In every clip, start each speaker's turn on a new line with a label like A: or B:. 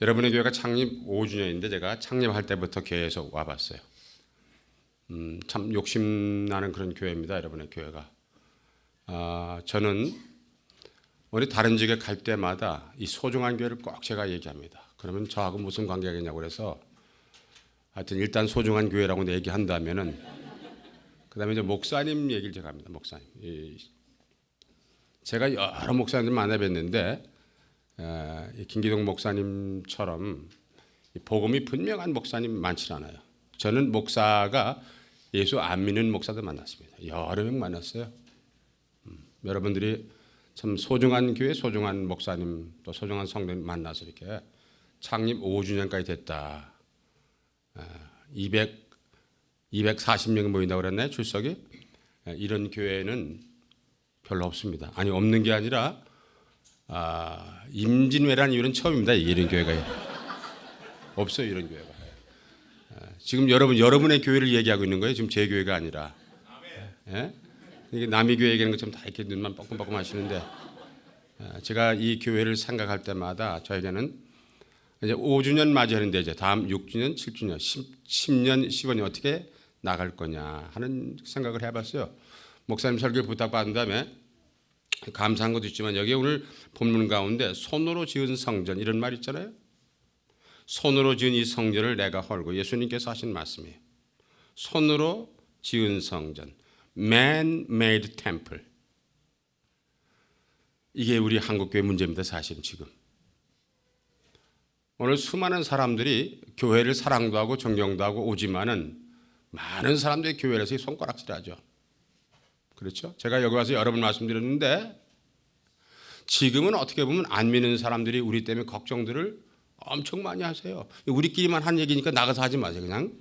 A: 여러분의 교회가 창립 5주년인데 제가 창립할 때부터 교회에서 와봤어요. 참 욕심나는 그런 교회입니다. 여러분의 교회가. 저는 어디 다른 지역에 갈 때마다 이 소중한 교회를 꼭 제가 얘기합니다. 그러면 저하고 무슨 관계겠냐고 그래서 하여튼 일단 소중한 교회라고 얘기한다면은 그다음에 이제 목사님 얘기를 제가 합니다. 목사님. 제가 여러 목사님들 만나뵀는데 김기동 목사님처럼 복음이 분명한 목사님 많지 않아요. 저는 목사가 예수 안 믿는 목사들 만났습니다. 여러 명 만났어요. 여러분들이 참 소중한 교회, 소중한 목사님, 또 소중한 성도님 만나서 이렇게 창립 5주년까지 됐다. 240명이 모인다고 그랬나요? 출석이? 이런 교회는 별로 없습니다. 아니 없는 게 아니라 임진왜란 이후는 처음입니다. 이런 교회가 없어요. 이런 교회가. 지금 여러분의 교회를 얘기하고 있는 거예요. 지금 제 교회가 아니라. 예? 이게 남의 교회 얘기하는 것처럼 다 이렇게 눈만 뻐끔뻐끔 하시는데 제가 이 교회를 생각할 때마다 저에게는 이제 5주년 맞이하는데 이제 다음 6주년, 7주년, 10년, 15년 어떻게 나갈 거냐 하는 생각을 해봤어요. 목사님 설교를 부탁받은 다음에 감사한 것도 있지만 여기 오늘 본문 가운데 손으로 지은 성전 이런 말 있잖아요. 손으로 지은 이 성전을 내가 헐고 예수님께서 하신 말씀이에요. 손으로 지은 성전, man-made temple. 이게 우리 한국교회 문제입니다. 사실은 지금. 오늘 수많은 사람들이 교회를 사랑도 하고 존경도 하고 오지만은 많은 사람들이 교회에서 손가락질하죠. 그렇죠? 제가 여기 와서 여러 번 말씀드렸는데 지금은 어떻게 보면 안 믿는 사람들이 우리 때문에 걱정들을 엄청 많이 하세요. 우리끼리만 한 얘기니까 나가서 하지 마세요. 그냥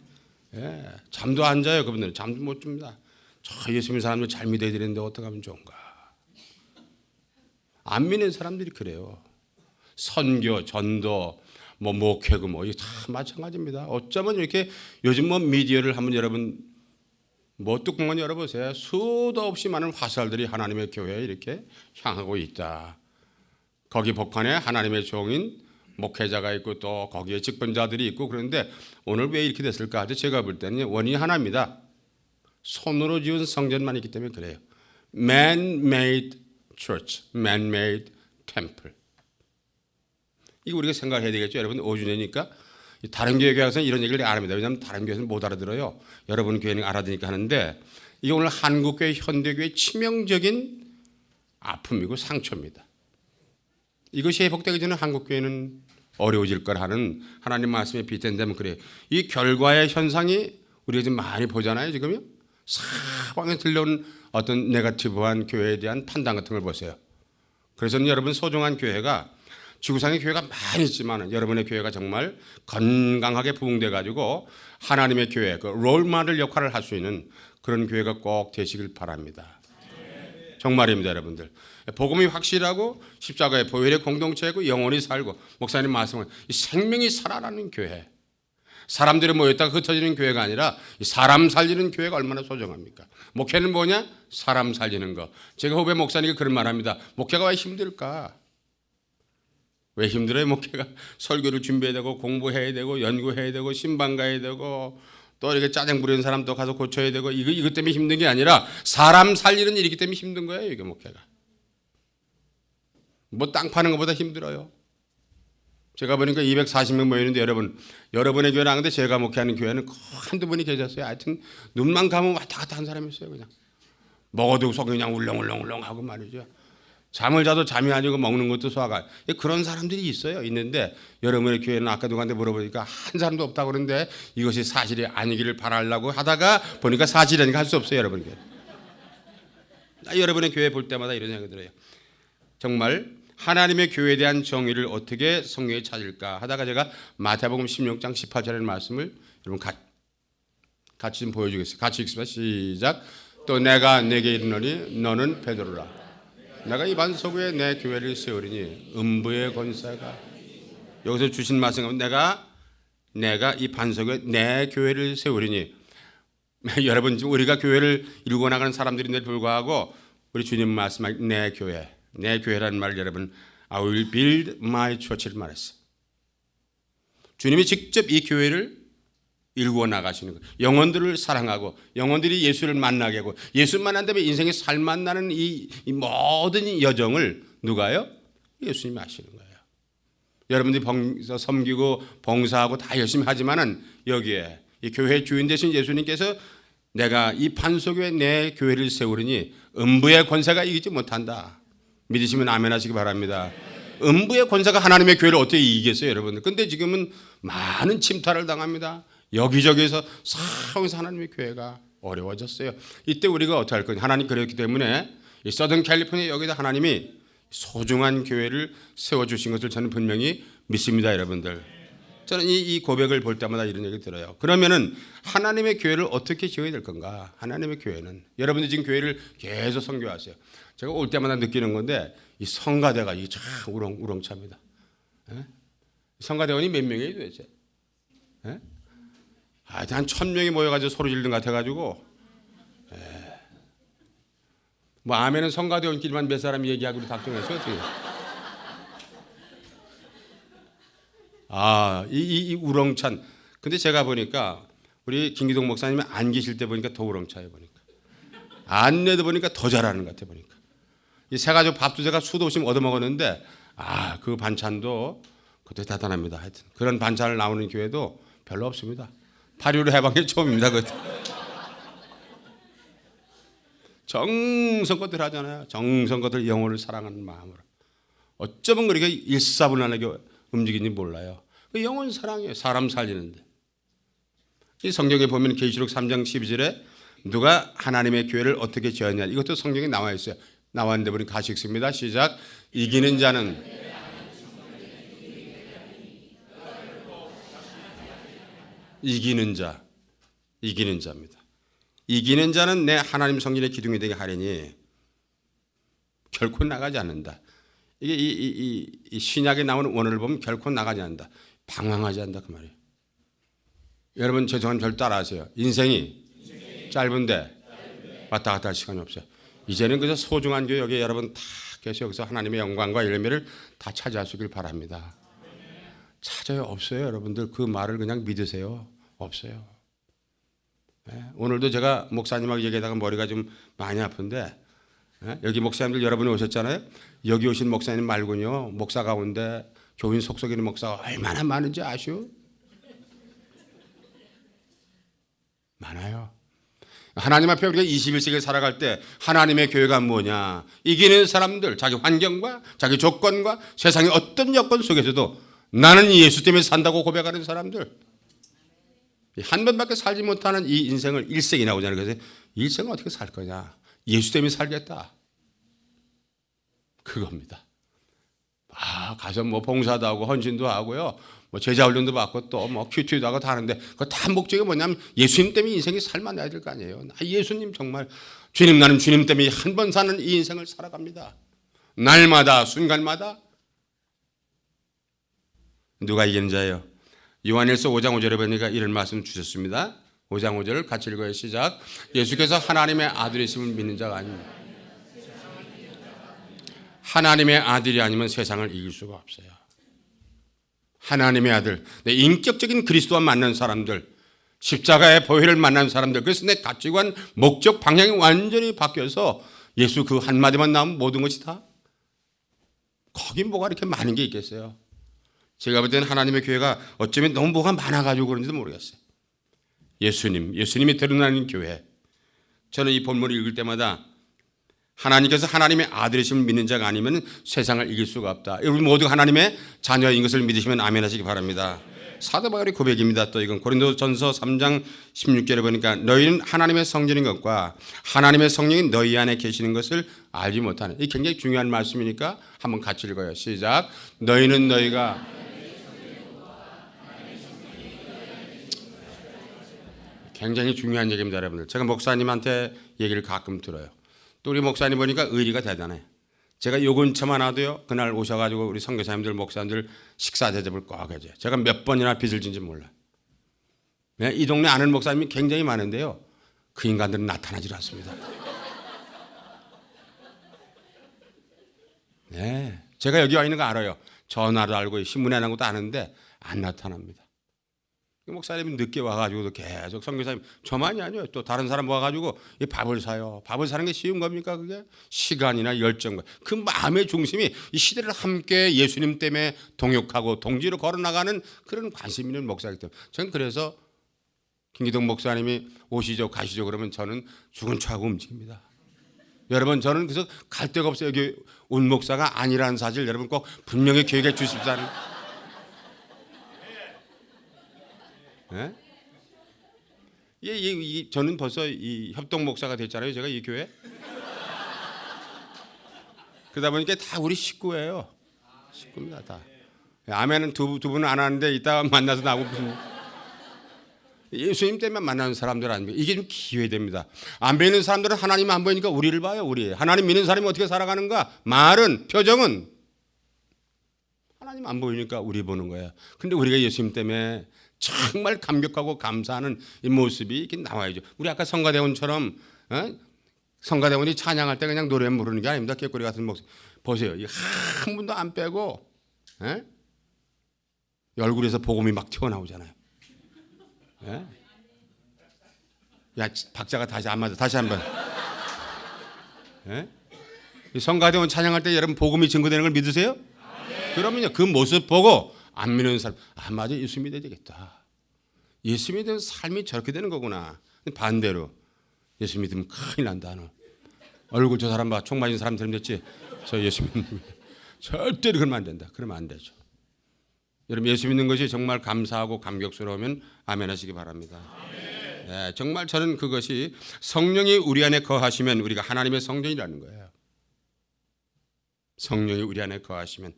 A: 잠도 안 자요. 그분들은 잠도 못 줍니다. 저 예수 믿는 사람들 잘 믿어야 되는데 어떻게 하면 좋은가. 안 믿는 사람들이 그래요. 선교, 전도, 목회고 이게 다 마찬가지입니다. 어쩌면 이렇게 요즘 미디어를 한번 여러분 뚜껑만 열어보세요. 수도 없이 많은 화살들이 하나님의 교회에 이렇게 향하고 있다. 거기 복판에 하나님의 종인 목회자가 있고 또 거기에 직분자들이 있고 그런데 오늘 왜 이렇게 됐을까? 제가 볼 때는 원인이 하나입니다. 손으로 지은 성전만 있기 때문에 그래요. Man-made church, man-made temple. 이거 우리가 생각해야 되겠죠. 여러분 5주년이니까 다른 교회 가서는 이런 얘기를 안 합니다. 왜냐하면 다른 교회는 못 알아들어요. 여러분 교회는 알아듣니까 하는데 이게 오늘 한국교회, 현대교회의 치명적인 아픔이고 상처입니다. 이것이 회복되기 전에 한국교회는 어려워질 걸 하는 하나님 말씀에 빗댄다면 그래요. 이 결과의 현상이 우리가 지금 많이 보잖아요. 지금요. 사방에 들려오는 어떤 네거티브한 교회에 대한 판단 같은 걸 보세요. 그래서 여러분 소중한 교회가 지구상에 교회가 많이 있지만 여러분의 교회가 정말 건강하게 부흥돼 가지고 하나님의 교회, 그 롤모델 역할을 할 수 있는 그런 교회가 꼭 되시길 바랍니다. 정말입니다, 여러분들. 복음이 확실하고 십자가의 보혈의 공동체이고 영원히 살고 목사님 말씀은 이 생명이 살아나는 교회. 사람들이 모였다가 흩어지는 교회가 아니라 사람 살리는 교회가 얼마나 소중합니까? 목회는 뭐냐? 사람 살리는 거. 제가 후배 목사님께 그런 말합니다. 목회가 왜 힘들까? 왜 힘들어요? 목회가 설교를 준비해야 되고 공부해야 되고 연구해야 되고 신방 가야 되고 또 이렇게 짜증 부리는 사람도 가서 고쳐야 되고 이것 때문에 힘든 게 아니라 사람 살리는 일이기 때문에 힘든 거예요. 이게 목회가. 땅 파는 것보다 힘들어요. 제가 보니까 240명 모이는데 여러분의 교회는 아는데 제가 목회하는 교회는 한두 분이 계셨어요. 하여튼 눈만 감으면 왔다 갔다 한 사람이 있어요. 그냥 먹어도 속이 그냥 울렁울렁 하고 말이죠. 잠을 자도 잠이 아니고 먹는 것도 소화가 그런 사람들이 있어요. 있는데 여러분의 교회는 아까 누구한테 물어보니까 한 사람도 없다고 그러는데 이것이 사실이 아니기를 바라려고 하다가 보니까 사실이라니까 할 수 없어요. 여러분 교회. 여러분의 교회 볼 때마다 이런 생각이 들어요. 정말 하나님의 교회에 대한 정의를 어떻게 성경에 찾을까 하다가 제가 마태복음 16장 18절의 말씀을 여러분 같이 좀 보여주겠습니다. 같이 읽습니다. 시작. 또 내가 내게 이르노니 너는 베드로라. 내가 이 반석 위에 내 교회를 세우리니 음부의 권세가 여기서 주신 말씀은 내가 이 반석 위에 내 교회를 세우리니 여러분 지금 우리가 교회를 이루고 나가는 사람들인데 불구하고 우리 주님 말씀하신 내 교회라는 말을 여러분 I will build my church를 말했어요. 주님이 직접 이 교회를 일구어 나가시는 거예요. 영혼들을 사랑하고 영혼들이 예수를 만나게 하고 예수 만난 다음에 인생의 살만 나는 이 모든 여정을 누가요? 예수님이 하시는 거예요. 여러분들이 섬기고 봉사하고 다 열심히 하지만은 여기에 이 교회 주인 되신 예수님께서 내가 이 반석에 내 교회를 세우리니 음부의 권세가 이기지 못한다. 믿으시면 아멘 하시기 바랍니다. 음부의 권세가 하나님의 교회를 어떻게 이기겠어요, 여러분들? 근데 지금은 많은 침탈을 당합니다. 여기저기에서 싸우면서 하나님의 교회가 어려워졌어요. 이때 우리가 어떻게 할 거냐? 하나님 그랬기 때문에 이 서던 캘리포니아 여기다 하나님이 소중한 교회를 세워주신 것을 저는 분명히 믿습니다, 여러분들. 저는 이 고백을 볼 때마다 이런 얘기 들어요. 그러면은 하나님의 교회를 어떻게 지어야 될 건가? 하나님의 교회는 여러분들 지금 교회를 계속 선교하세요. 제가 올 때마다 느끼는 건데 이 성가대가 이게 참 우렁차입니다. 예? 성가대원이 몇 명이에요 도대체? 예? 한 1000명이 모여가지고 소리 지르는 것 같아가지고 뭐 아멘은 성가대원끼리만 몇 사람 얘기하기로 작정했어요. 어떻게? 이 우렁찬. 근데 제가 보니까 우리 김기동 목사님이 안 계실 때 보니까 더 우렁차요. 보니까 안 내도 보니까 더 잘하는 것 같아. 보니까 이 세 가지 밥도 제가 수도 없이 얻어먹었는데 그 반찬도 그것도 대단합니다. 하여튼 그런 반찬을 나오는 교회도 별로 없습니다. 8.15 해방이 처음입니다. 정성껏들 하잖아요. 정성껏들 영혼을 사랑하는 마음으로. 어쩌면 그렇게 일사분란하게 움직이는지 몰라요. 영혼 사랑이에요. 사람 살리는데. 이 성경에 보면 계시록 3장 12절에 누가 하나님의 교회를 어떻게 지었냐. 이것도 성경에 나와 있어요. 나왔는데 우리 같이 읽습니다. 시작. 이기는 자는 이기는 자입니다. 이기는 자는 내 하나님 성전의 기둥이 되게 하리니 결코 나가지 않는다. 이게 이 신약에 나오는 원어를 보면 결코 나가지 않는다. 방황하지 않는다 그 말이에요. 여러분 죄송하면 절 따라하세요. 인생이 짧은데 왔다 갔다 할 시간이 없어요. 이제는 그저 소중한 교회 여기 여러분 다 계셔 여기서 하나님의 영광과 열매를 다 차지할 수 있길 바랍니다. 찾아요? 없어요. 여러분들 그 말을 그냥 믿으세요. 없어요. 네? 오늘도 제가 목사님하고 얘기하다가 머리가 좀 많이 아픈데 여기 목사님들 여러분이 오셨잖아요. 여기 오신 목사님 말고요. 목사 가운데 교인 속속이는 목사가 얼마나 많은지 아시오? 많아요. 하나님 앞에 우리가 21세기를 살아갈 때 하나님의 교회가 뭐냐? 이기는 사람들, 자기 환경과 자기 조건과 세상의 어떤 여건 속에서도 나는 예수 때문에 산다고 고백하는 사람들. 한 번밖에 살지 못하는 이 인생을 일생이라고 하잖아요. 그래서 일생을 어떻게 살 거냐? 예수 때문에 살겠다. 그겁니다. 가서 뭐 봉사도 하고 헌신도 하고요. 뭐 제자 훈련도 받고 또 뭐 큐티도 하고 다 하는데 그 다 목적이 뭐냐면 예수님 때문에 인생이 살만나야 될 거 아니에요. 예수님 정말 주님 나는 주님 때문에 한 번 사는 이 인생을 살아갑니다. 날마다 순간마다 누가 이기는 자예요? 요한일서 5장 5절에 보니까 이런 말씀 주셨습니다. 5장 5절을 같이 읽어요. 시작. 예수께서 하나님의 아들이심을 믿는 자가 아닙니다. 하나님의 아들이 아니면 세상을 이길 수가 없어요. 하나님의 아들, 내 인격적인 그리스도와 만난 사람들, 십자가의 보혈을 만난 사람들, 그래서 내 가치관, 목적, 방향이 완전히 바뀌어서 예수 그 한마디만 나오면 모든 것이 다 거긴 뭐가 이렇게 많은 게 있겠어요. 제가 볼 때는 하나님의 교회가 어쩌면 너무 뭐가 많아가지고 그런지도 모르겠어요. 예수님이 드러나는 교회. 저는 이 본문을 읽을 때마다 하나님께서 하나님의 아들이심을 믿는 자가 아니면 세상을 이길 수가 없다. 여러분 모두 하나님의 자녀인 것을 믿으시면 아멘 하시기 바랍니다. 사도 바울의 고백입니다. 또 이건 고린도전서 3장 16절에 보니까 너희는 하나님의 성전인 것과 하나님의 성령이 너희 안에 계시는 것을 알지 못하는. 이 굉장히 중요한 말씀이니까 한번 같이 읽어요. 시작. 너희는 너희가 굉장히 중요한 얘기입니다, 여러분들. 제가 목사님한테 얘기를 가끔 들어요. 또 우리 목사님 보니까 의리가 대단해. 제가 요 근처만 와도요. 그날 오셔가지고 우리 선교사님들, 목사님들 식사 대접을 꼭 해줘요. 제가 몇 번이나 빚을 진지 몰라요. 이 동네 아는 목사님이 굉장히 많은데요. 그 인간들은 나타나질 않습니다. 네, 제가 여기 와 있는 거 알아요. 전화도 알고 신문에 나는 것도 아는데 안 나타납니다. 목사님이 늦게 와가지고도 계속 선교사님 저만이 아니에요. 또 다른 사람 와가지고 이 밥을 사요. 밥을 사는 게 쉬운 겁니까? 그게 시간이나 열정과 그 마음의 중심이 이 시대를 함께 예수님 때문에 동역하고 동지로 걸어나가는 그런 관심 있는 목사이기 때문에 저는 그래서 김기동 목사님이 오시죠 가시죠 그러면 저는 죽은 척하고 움직입니다. 여러분 저는 그래서 갈 데가 없어요. 여기 온 목사가 아니라는 사실 여러분 꼭 분명히 기억해 주십사는. 예? 저는 벌써 이 협동 목사가 됐잖아요. 제가 이 교회. 그러다 보니까 다 우리 식구예요. 식구입니다 다. 아멘은 두 분은 안 하는데 이따 만나서 나하고 무슨 예수님 때문에 만나는 사람들 아닙니까? 이게 좀 기회됩니다. 안 보이는 사람들은 하나님 안 보이니까 우리를 봐요. 우리 하나님 믿는 사람이 어떻게 살아가는가? 말은 표정은 하나님 안 보이니까 우리 보는 거예요. 근데 우리가 예수님 때문에 정말 감격하고 감사하는 이 모습이 이렇게 나와야죠. 우리 아까 성가대원처럼 성가대원이 찬양할 때 그냥 노래 부르는 게 아닙니다. 꾀꼬리 같은 목소리 보세요. 한 분도 안 빼고 얼굴에서 복음이 막 튀어나오잖아요. 야 박자가 다시 안 맞아. 다시 한번. 성가대원 찬양할 때 여러분 복음이 증거되는 걸 믿으세요? 그러면요 그 모습 보고 안 믿는 사람 맞아 예수 믿어야 되겠다. 예수 믿는 삶이 저렇게 되는 거구나. 반대로 예수 믿으면 큰일 난다. 너. 얼굴 저 사람 봐. 총 맞은 사람처럼 됐지. 저 예수 믿는 절대로 그러면 안 된다. 그러면 안 되죠. 여러분 예수 믿는 것이 정말 감사하고 감격스러우면 아멘 하시기 바랍니다. 네, 정말 저는 그것이 성령이 우리 안에 거하시면 우리가 하나님의 성전이라는 거예요. 성령이 우리 안에 거하시면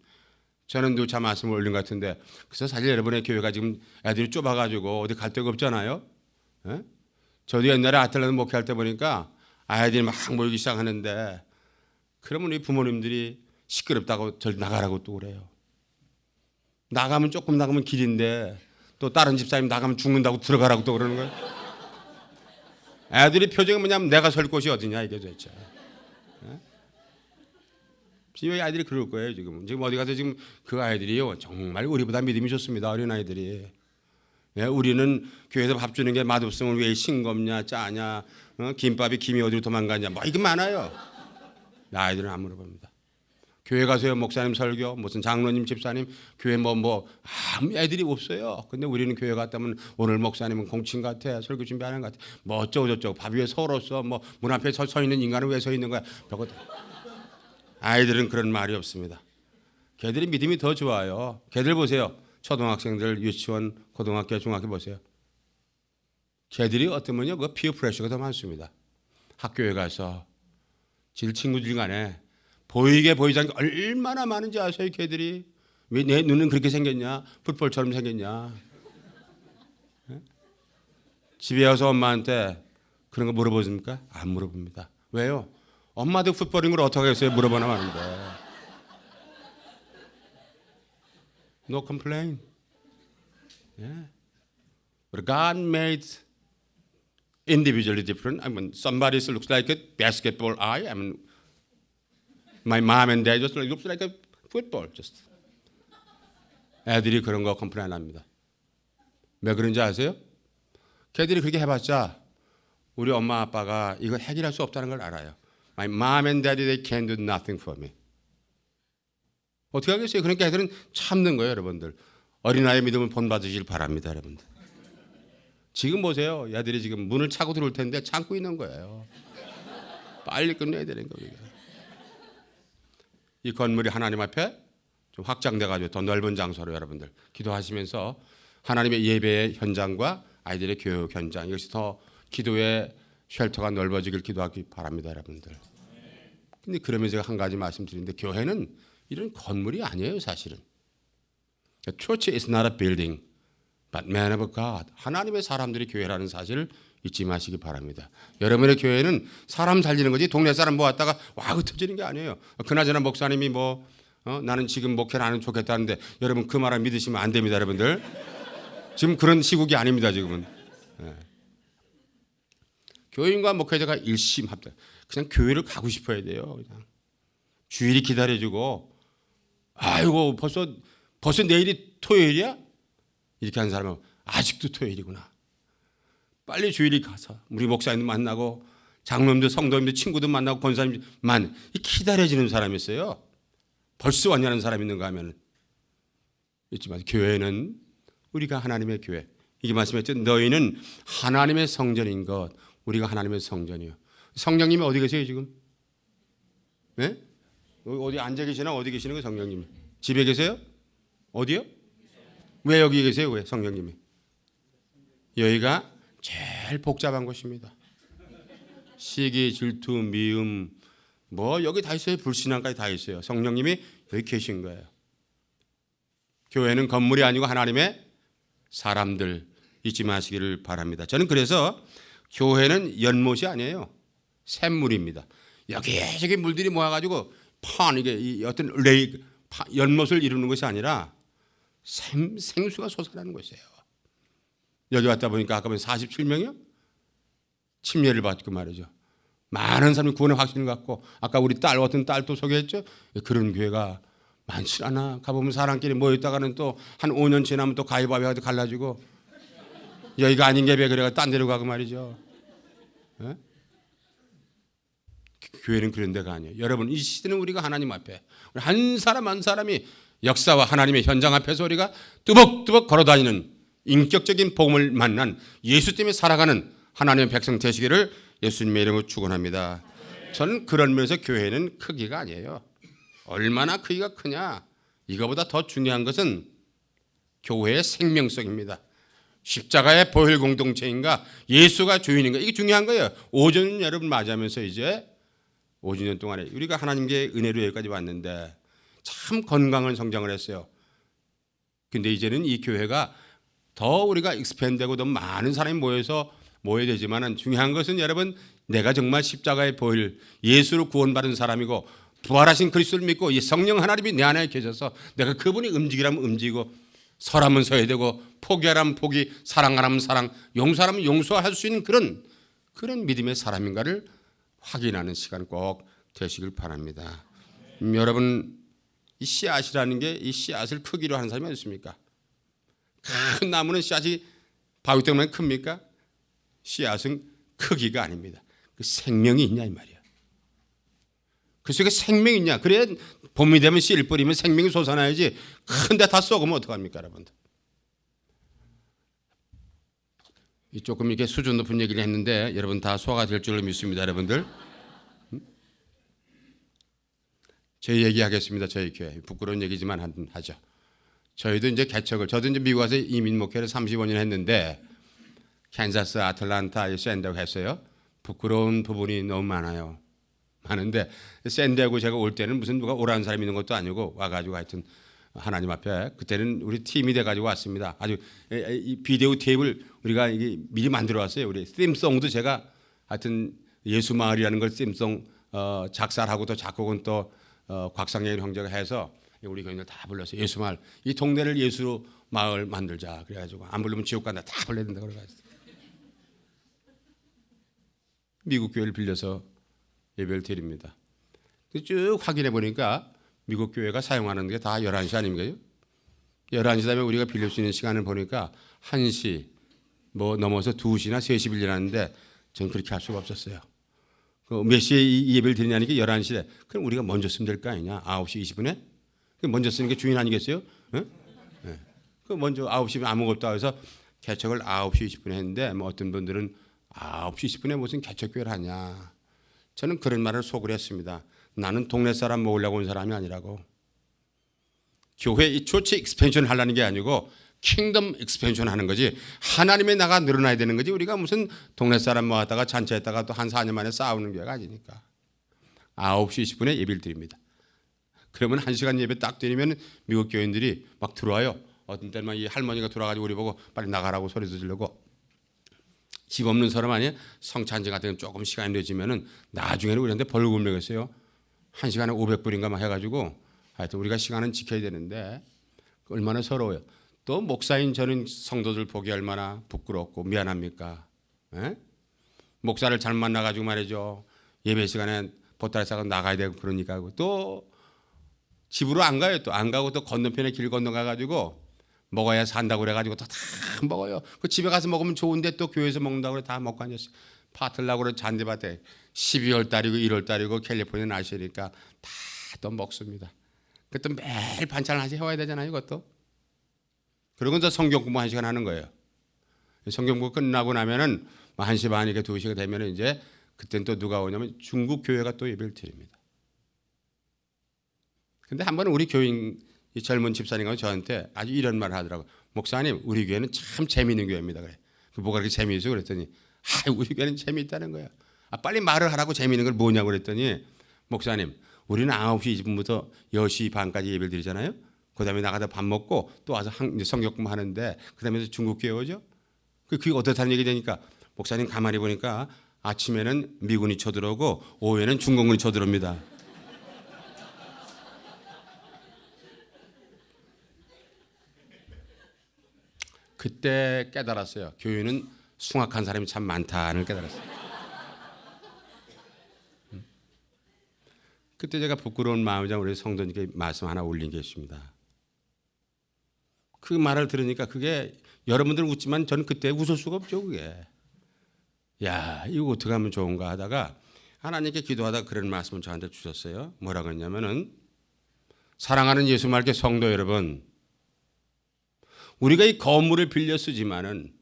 A: 저는 누차 말씀을 올린 것 같은데 그래서 사실 여러분의 교회가 지금 애들이 좁아가지고 어디 갈 데가 없잖아요. 저도 옛날에 아틀란타 목회할 때 보니까 아이들이 막 모이기 시작하는데 그러면 우리 부모님들이 시끄럽다고 절 나가라고 또 그래요. 나가면 조금 나가면 길인데 또 다른 집사님 나가면 죽는다고 들어가라고 또 그러는 거예요. 애들이 표정이 뭐냐면 내가 설 곳이 어디냐 이게 도대체. 지금 아이들이 그럴 거예요. 지금 어디 가서 지금 그 아이들이요 정말 우리보다 믿음이 좋습니다. 어린 아이들이. 우리는 교회에서 밥 주는 게 맛없으면 왜 싱겁냐 짜냐 김밥이 김이 어디로 도망가냐 뭐 이게 많아요. 아이들은 안 물어봅니다. 교회 가서요 목사님 설교 무슨 장로님 집사님 교회 뭐 아무 애들이 없어요. 근데 우리는 교회 갔다면 오늘 목사님은 공친 같아 설교 준비하는 것 같아 뭐 어쩌고 저쩌고 밥 위에 서로서 뭐 문 앞에 서 있는 인간은 왜 서 있는 거야. 아이들은 그런 말이 없습니다. 걔들이 믿음이 더 좋아요. 걔들 보세요. 초등학생들 유치원 고등학교 중학교 보세요. 걔들이 어떠면요 그 피어 프레셔가 더 많습니다. 학교에 가서 질 친구들 간에 보이게 보이지 않게 얼마나 많은지 아세요? 걔들이 왜 내 눈은 그렇게 생겼냐 풋볼처럼 생겼냐. 집에 와서 엄마한테 그런 거 물어보십니까? 안 물어봅니다. 왜요? 엄마도 풋볼인 걸 어떻게 했어요? 물어보나 마는데. No complaint. Yeah. But God made individually different. I mean, somebody looks like a basketball eye. I mean, my mom and dad just looks like a football. Just. 애들이 그런 거 컴플레인 합니다. 왜 그런지 아세요? 걔들이 그렇게 해봤자 우리 엄마 아빠가 이걸 해결할 수 없다는 걸 알아요. My mom and daddy they can do nothing for me. 어떻게 하겠어요? 그러니까 애들은 참는 거예요, 여러분들. 어린아이의 믿음을 본받으시길 바랍니다, 여러분들. 지금 보세요. 애들이 지금 문을 차고 들어올 텐데 참고 있는 거예요. 빨리 끝내야 되는 거예요. 이 건물이 하나님 앞에 좀 확장돼가지고 더 넓은 장소로 여러분들 기도하시면서 하나님의 예배의 현장과 아이들의 교육 현장 이것이 더 기도의 쉘터가 넓어지길 기도하기 바랍니다, 여러분들. 근데 그러면 제가 한 가지 말씀드리는데 교회는 이런 건물이 아니에요, 사실은. Church is not a building, but man of God. 하나님의 사람들이 교회라는 사실을 잊지 마시기 바랍니다. 여러분의 교회는 사람 살리는 거지 동네 사람 모았다가 와 흩어지는 게 아니에요. 그나저나 목사님이 나는 지금 목회를 안 하면 좋겠다는데 여러분 그 말을 믿으시면 안 됩니다, 여러분들. 지금 그런 시국이 아닙니다, 지금은. 교인과 목회자가 일심합다. 그냥 교회를 가고 싶어야 돼요. 그냥 주일이 기다려주고 아이고 벌써 내일이 토요일이야? 이렇게 하는 사람은 아직도 토요일이구나. 빨리 주일이 가서 우리 목사님도 만나고 장로님도 성도님도 친구도 만나고 권사님만 기다려지는 사람이 있어요. 벌써 왔냐는 사람이 있는가 하면 있지만 교회는 우리가 하나님의 교회. 이게 말씀했죠. 너희는 하나님의 성전인 것. 우리가 하나님의 성전이요. 성령님이 어디 계세요 지금? 네? 어디 앉아 계시나 어디 계시는 거예요 성령님이? 집에 계세요? 어디요? 왜 여기 계세요? 왜 성령님이? 여기가 제일 복잡한 곳입니다. 시기, 질투, 미움 뭐 여기 다 있어요. 불신앙까지 다 있어요. 성령님이 여기 계신 거예요. 교회는 건물이 아니고 하나님의 사람들 잊지 마시기를 바랍니다. 저는 그래서 교회는 연못이 아니에요. 샘물입니다. 여기저기 물들이 모여가지고 이게 어떤 연못을 이루는 것이 아니라 생수가 솟아나는 것이에요. 여기 왔다 보니까 아까 보니 47명이요? 침례를 받고 말이죠. 많은 사람이 구원의 확신을 갖고 아까 우리 딸 어떤 딸도 소개했죠. 그런 교회가 많지 않아. 가보면 사람끼리 모였다가는 또 한 5년 지나면 또 가위바위보 갈라지고 여기가 아닌 게 왜 그래가 딴 데로 가고 말이죠. 네? 교회는 그런 데가 아니에요. 여러분 이 시대는 우리가 하나님 앞에 한 사람 한 사람이 역사와 하나님의 현장 앞에서 우리가 뚜벅뚜벅 걸어다니는 인격적인 복음을 만난 예수 때문에 살아가는 하나님의 백성 되시기를 예수님의 이름으로 축원합니다. 저는 그런 면에서 교회는 크기가 아니에요. 얼마나 크기가 크냐. 이거보다 더 중요한 것은 교회의 생명성입니다. 십자가의 보혈 공동체인가 예수가 주인인가 이게 중요한 거예요. 5주년 여러분 맞이하면서 이제 5주년 동안에 우리가 하나님께 은혜로 여기까지 왔는데 참 건강한 성장을 했어요. 근데 이제는 이 교회가 더 우리가 익스팬드되고 더 많은 사람이 모여야 되지만 중요한 것은 여러분 내가 정말 십자가의 보혈 예수로 구원받은 사람이고 부활하신 그리스도를 믿고 이 성령 하나님이 내 안에 계셔서 내가 그분이 움직이라면 움직이고 서라면 서야 되고 포기하라면 포기 사랑하라면 사랑 용서하라면 용서할 수 있는 그런 믿음의 사람인가를 확인하는 시간 꼭 되시길 바랍니다. 여러분 이 씨앗이라는 게 이 씨앗을 크기로 하는 사람이 어디 있습니까? 큰 나무는 씨앗이 바위 때문에 큽니까? 씨앗은 크기가 아닙니다. 그 생명이 있냐 이 말이야. 그 속에 생명이 있냐. 그래야 봄이 되면 씨를 뿌리면 생명이 솟아나야지. 큰데 다 썩으면 어떡합니까 여러분들. 조금 이렇게 수준 높은 얘기를 했는데 여러분 다 소화가 될 줄로 믿습니다 여러분들. 저희 얘기하겠습니다. 저희 교회 부끄러운 얘기지만 하죠. 저희도 이제 저도 이제 미국 와서 이민 목회를 35년 했는데 캔자스, 아틀란타, 샌디에고 했어요. 부끄러운 부분이 너무 많은데 샌디에고 제가 올 때는 무슨 누가 오라는 사람이 있는 것도 아니고 와가지고 하여튼 하나님 앞에 그때는 우리 팀이 돼가지고 왔습니다. 아주 이 비디오 테이프를 우리가 이게 미리 만들어 왔어요. 우리 팀송도 제가 하여튼 예수마을이라는 걸 팀송 작사를 하고 또 작곡은 또 곽상현 형제가 해서 우리 교인들 다 불렀어요. 예수마을 이 동네를 예수 마을 만들자 그래가지고 안 부르면 지옥 간다 다 불러야 된다 그래가지고 미국 교회를 빌려서 예배를 드립니다. 쭉 확인해 보니까 미국 교회가 사용하는 게 다 11시 아닙니까? 11시 다음에 우리가 빌릴 수 있는 시간을 보니까 1시 뭐 넘어서 2시나 3시 빌리라는데 전 그렇게 할 수가 없었어요. 몇 시에 이 예배를 드리냐니까 11시에 그럼 우리가 먼저 쓰면 될 거 아니냐 9시 20분에 먼저 쓰는 게 주인 아니겠어요? 네? 네. 그 먼저 9시면 아무것도 해서 개척을 9시 20분에 했는데 뭐 어떤 분들은 9시 20분에 무슨 개척교회를 하냐. 저는 그런 말을 속을 했습니다. 나는 동네 사람 모으려고 온 사람이 아니라고. 교회 이 초치 익스펜션 하려는 게 아니고 킹덤 익스펜션 하는 거지. 하나님의 나가 늘어나야 되는 거지. 우리가 무슨 동네 사람 모았다가 잔치했다가 또 한 4년 만에 싸우는 교회가 아니니까. 9시 20분에 예배를 드립니다. 그러면 1시간 예배 딱 드리면 미국 교인들이 막 들어와요. 어떤 때는 이 할머니가 들어와가지고 우리 보고 빨리 나가라고 소리도 지르고 집 없는 사람 아니에요. 성찬제 같은 건 조금 시간이 늦으면은 나중에는 우리한테 벌금 내겠어요. 1시간에 500불인가 막 해가지고 하여튼 우리가 시간은 지켜야 되는데 얼마나 서러워요. 또 목사인 저는 성도들 보기 얼마나 부끄럽고 미안합니까? 에? 목사를 잘못 만나가지고 말이죠. 예배 시간에 보따리 싸고 나가야 되고 그러니까 또 집으로 안 가요. 또 안 가고 또 건너편에 길 건너가가지고 먹어야 산다고 그래가지고 또 다 먹어요. 그 집에 가서 먹으면 좋은데 또 교회에서 먹는다고 그래 다 먹고 앉았어요. 파틀라고 그래 잔디밭에 12월 달이고 1월 달이고 캘리포니아 날씨니까 다 또 먹습니다. 그것도 매일 반찬을 하나씩 해와야 되잖아요. 이것도. 그리고 이제 성경 공부 1시간 하는 거예요. 성경 공부 끝나고 나면은 1시 반이니까 2시가 되면은 이제 그때는 또 누가 오냐면 중국 교회가 또 예배를 드립니다. 근데 한 번은 우리 교인 이 젊은 집사님이 저한테 아주 이런 말을 하더라고요. 목사님, 우리 교회는 참 재미있는 교회입니다. 그래. 뭐가 그렇게 재미있어? 그랬더니 우리 교회는 재미있다는 거야. 빨리 말을 하라고 재미있는 걸 뭐냐고 그랬더니 목사님, 우리는 9시 20분부터 10시 반까지 예배를 드리잖아요. 그 다음에 나가다 밥 먹고 또 와서 성경 공부하는데 그 다음에 중국 교회 오죠. 그게 어떻다는 얘기 되니까 목사님 가만히 보니까 아침에는 미군이 쳐들어오고 오후에는 중공군이 쳐들어옵니다. 그때 깨달았어요. 교회는 숭악한 사람이 참 많다는 깨달았어요. 그때 제가 부끄러운 마음이자 우리 성도님께 말씀 하나 올린 게 있습니다. 그 말을 들으니까 그게 여러분들 웃지만 저는 그때 웃을 수가 없죠. 그게. 야, 이거 어떻게 하면 좋은가 하다가 하나님께 기도하다 그런 말씀을 저한테 주셨어요. 뭐라고 했냐면은 사랑하는 예수 말게 성도 여러분, 우리가 이 건물을 빌려 쓰지만은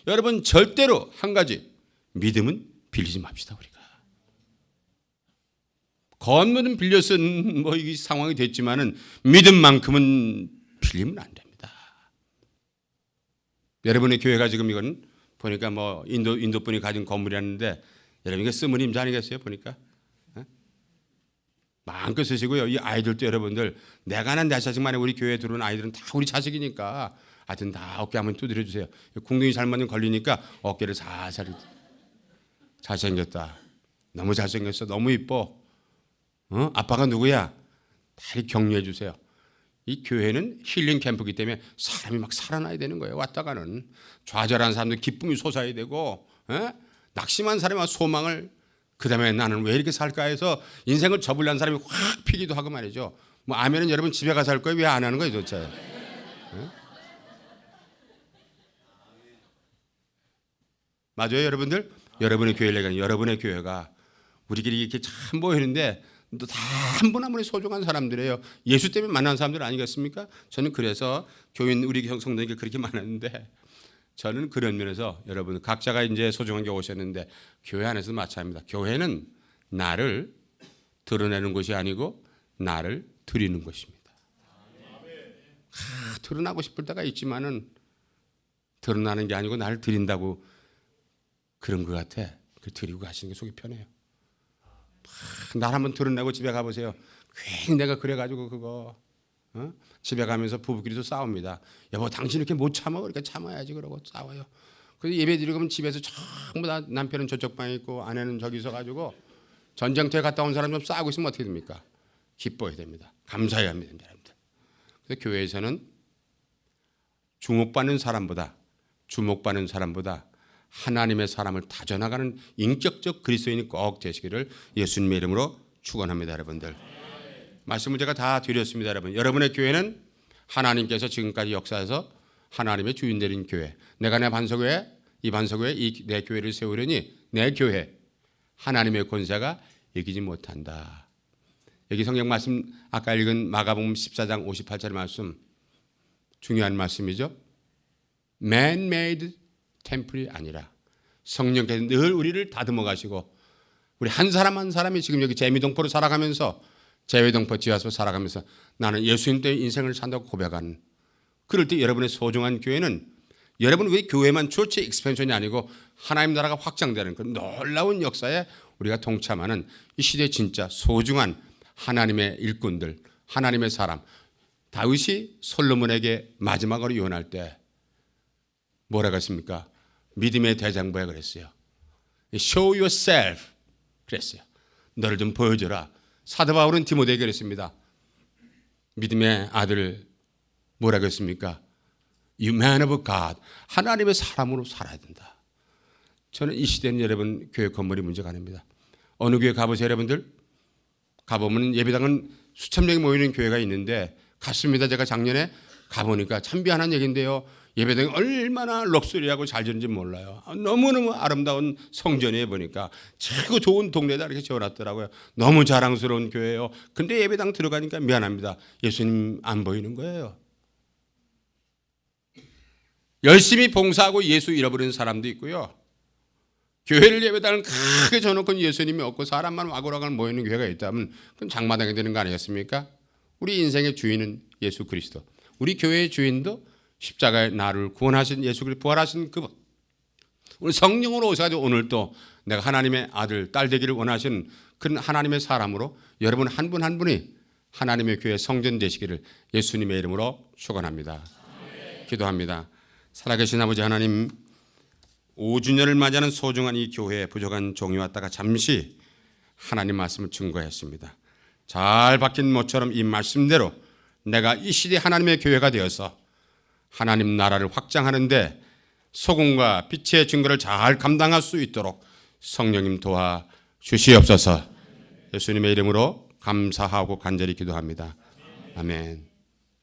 A: 여러분 절대로 한 가지 믿음은 빌리지 맙시다. 우리가 건물은 빌려 쓴 이 상황이 됐지만은 믿음만큼은 빌리면 안 됩니다. 여러분의 교회가 지금 이건 보니까 인도 분이 가진 건물이었는데 여러분 이게 쓰면 힘자 아니겠어요? 보니까 마음껏 쓰시고요. 이 아이들도 여러분들 내가 난 내 자식 만에 우리 교회에 들어온 아이들은 다 우리 자식이니까 하여튼 다 어깨 한번 두드려 주세요. 궁둥이 잘못 걸리니까 어깨를 살살. 잘생겼다. 너무 잘생겼어. 너무 이뻐. 아빠가 누구야? 다 격려해 주세요. 이 교회는 힐링 캠프이기 때문에 사람이 막 살아나야 되는 거예요. 왔다가는 좌절한 사람들 기쁨이 솟아야 되고 낙심한 사람의 소망을 그다음에 나는 왜 이렇게 살까 해서 인생을 접으려는 사람이 확 피기도 하고 말이죠. 아멘은 여러분 집에 가서 할 거예요? 왜 안 하는 거예요 도대체? 맞아요 여러분들? 여러분의 교회를 얘기하는 여러분의 교회가 우리끼리 이렇게 참 모이는데 다 한 분 한 분이 소중한 사람들이에요. 예수 때문에 만난 사람들 아니겠습니까? 저는 그래서 교인 우리 성도님께 그렇게 많았는데 저는 그런 면에서 여러분 각자가 이제 소중한 게 오셨는데 교회 안에서도 마찬가지입니다. 교회는 나를 드러내는 것이 아니고 나를 드리는 것입니다. 드러나고 싶을 때가 있지만은 드러나는 게 아니고 나를 드린다고 그런 것 같아. 그 드리고 가시는 게 속이 편해요. 날 한번 드러내고 집에 가보세요. 괜히 내가 그래가지고 그거 집에 가면서 부부끼리도 싸웁니다. 여보 당신 이렇게 못 참아? 그러니까 참아야지 그러고 싸워요. 그래서 예배 드리고 가면 집에서 전부 다 남편은 저쪽 방에 있고 아내는 저기 있어가지고 전쟁터에 갔다 온 사람 좀 싸우고 있으면 어떻게 됩니까? 기뻐야 됩니다. 감사해야 합니다. 여러분들. 그래서 교회에서는 주목받는 사람보다 하나님의 사람을 다져나가는 인격적 그리스도인이 꼭 되시기를 예수님의 이름으로 축원합니다. 여러분들. 말씀을 제가 다 드렸습니다. 여러분. 여러분의 교회는 하나님께서 지금까지 역사에서 하나님의 주인 되는 교회. 내가 내 반석에 이 반석에 내 교회를 세우려니 내 교회 하나님의 권세가 이기지 못한다. 여기 성경 말씀 아까 읽은 마가복음 14장 58절 말씀 중요한 말씀이죠. Man-made 템플이 아니라 성령께서 늘 우리를 다듬어 가시고 우리 한 사람 한 사람이 지금 여기 재미동포로 살아가면서 재외동포 지하서 살아가면서 나는 예수님 때문에 인생을 산다고 고백하는 그럴 때 여러분의 소중한 교회는 여러분 왜 교회만 초치 익스펜션이 아니고 하나님 나라가 확장되는 그 놀라운 역사에 우리가 동참하는 이 시대의 진짜 소중한 하나님의 일꾼들 하나님의 사람 다윗이 솔로몬에게 마지막으로 유언할 때 뭐라고 했습니까? 믿음의 대장부에 그랬어요. Show yourself 그랬어요. 너를 좀 보여줘라. 사도 바울은 디모데에게 그랬습니다. 믿음의 아들 뭐라고 했습니까? You man of God. 하나님의 사람으로 살아야 된다. 저는 이 시대는 여러분 교회 건물이 문제가 아닙니다. 어느 교회 가보세요 여러분들. 가보면 예배당은 수천 명이 모이는 교회가 있는데 갔습니다. 제가 작년에 가보니까 참 미안한 얘기인데요. 예배당이 얼마나 럭셔리하고 잘 지는지 몰라요. 너무너무 아름다운 성전에 보니까 최고 좋은 동네다 이렇게 지어놨더라고요. 너무 자랑스러운 교회예요. 근데 예배당 들어가니까 미안합니다. 예수님 안 보이는 거예요. 열심히 봉사하고 예수 잃어버리는 사람도 있고요. 교회를 예배당을 크게 져놓고 예수님이 없고 사람만 와글와글 모이는 교회가 있다면 그건 장마당이 되는 거 아니겠습니까? 우리 인생의 주인은 예수 그리스도. 우리 교회의 주인도 십자가에 나를 구원하신 예수 그리스도 부활하신 그분. 오늘 성령으로 오셔가지고 오늘 또 내가 하나님의 아들, 딸 되기를 원하시는 그런 하나님의 사람으로 여러분 한 분 한 분이 하나님의 교회 성전 되시기를 예수님의 이름으로 축원합니다. 기도합니다. 살아계신 아버지 하나님, 5주년을 맞이하는 소중한 이 교회에 부족한 종이 왔다가 잠시 하나님 말씀을 증거했습니다. 잘 박힌 모처럼 이 말씀대로 내가 이 시대 하나님의 교회가 되어서 하나님 나라를 확장하는데 소금과 빛의 증거를 잘 감당할 수 있도록 성령님 도와 주시옵소서. 예수님의 이름으로 감사하고 간절히 기도합니다. 아멘.